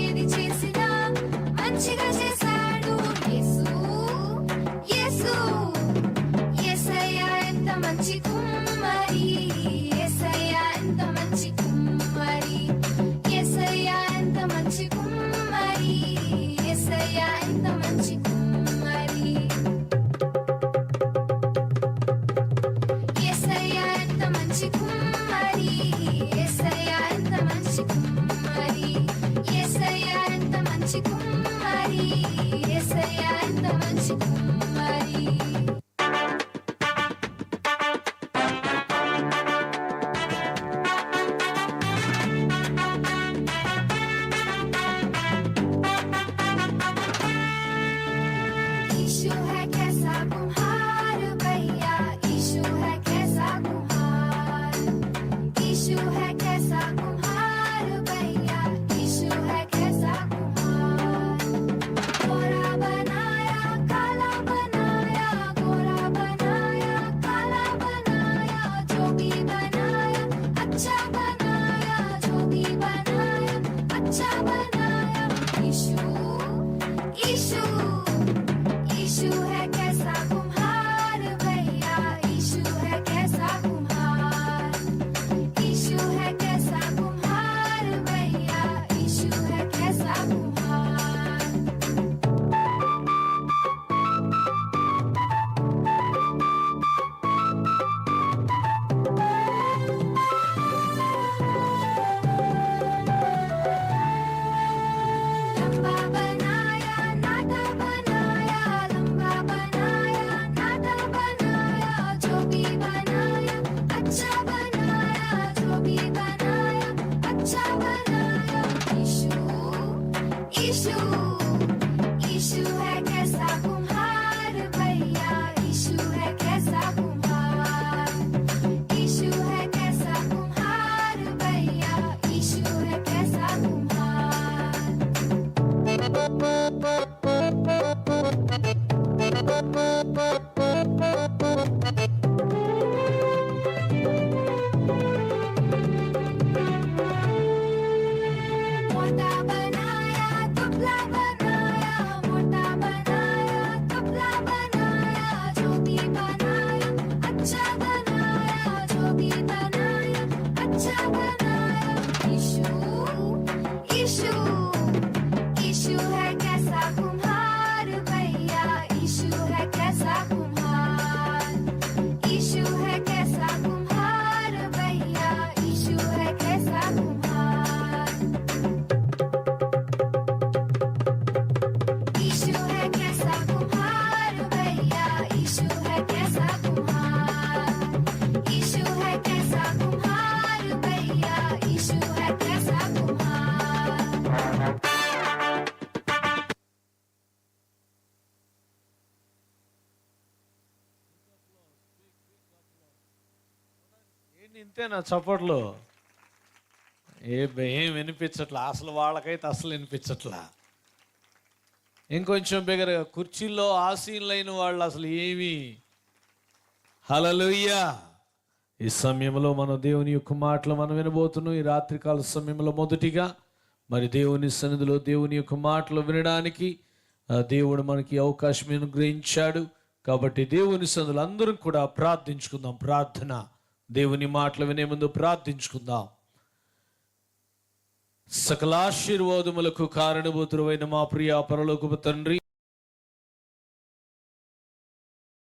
ఏది చేసినా మంచిగా చేశాడు యేసు. యేసు యేసయ్య ఎంత మంచి కుమ్మరి, యేసయ్య ఎంత మంచి కుమ్మరి, యేసయ్య ఎంత మంచి కుమ్మరి, యేసయ్య ఎంత మంచి కుమ్మరి, యేసయ్య ఎంత మంచి కుమ్మరి, యేసయ్య ఎంత మంచి కుమ్మరి, యేసయ్య ఎంత మంచి కుమ్మరి, యేసయ్య ఎంత మంచి కుమ్మరి. यीशु है कैसा कुम्हार भैया, यीशु है कैसा कुम्हार, यीशु है कैसा कुम्हार भैया, यीशु है कैसा कुम्हार। गोरा बनाया काला बनाया, गोरा बनाया काला बनाया, जो भी बनाया अच्छा बनाया, जो भी बनाया अच्छा बनाया। यीशु यीशु यीशु है कैसा कुम्हार भैया, यीशु है कैसा कुम्हार, यीशु है कैसा कुम्हार भैया, यीशु है कैसा कुम्हार। लंबा बनाया नाटा बनाया, लंबा बनाया नाटा बनाया, जो भी बनाया अच्छा बनाया, जो भी बनाया अच्छा बनाया। यीशु यीशु यीशु है कैसा कुम्हार भैया, यीशु है कैसा कुम्हार, यीशु है कैसा कुम्हार भैया, यीशु है कैसा कुम्हार। मोटा बनाया दुबला बनाया, मोटा बनाया दुबला बनाया, जो भी बनाया अच्छा बनाया, जो भी बनाया अच्छा बनाया। यीशु यीशु यीशु है कैसा कुम्हार भैया, यीशु है कैसा कुम्हार, यीशु है कैसा कुम्हार भैया, यीशु है कैसा कुम्हार। यीशु है कैसा कुम्हार भैया, यीशु है कैसा कुम्हार, यीशु है कैसा कुम्हार भैया, यीशु है कैसा कुम्हार। ఏంటి ఇంతేనా చప్పట్లు? ఏం వినిపించట్లా అసలు, వాళ్ళకైతే అసలు వినిపించట్లా. ఇంకొంచెం బిగ్గరగా, కుర్చీల్లో ఆసీనులైన వాళ్ళు అసలు ఏమి. హల్లెలూయా. ఈ సమయంలో మనం దేవుని యొక్క మాటలు మనం వినబోతున్నాం. ఈ రాత్రికాల సమయంలో మొదటిగా మరి దేవుని సన్నిధిలో దేవుని యొక్క మాటలు వినడానికి దేవుడు మనకి అవకాశం అనుగ్రహించాడు. కాబట్టి దేవుని సన్నిధిలో అందరం కూడా ప్రార్థించుకుందాం. ప్రార్థన, దేవుని మాటలు వినే ముందు ప్రార్థించుకుందాం. సకలాశీర్వాదములకు కారణభూతుడైన మా ప్రియ పరలోకపు తండ్రి,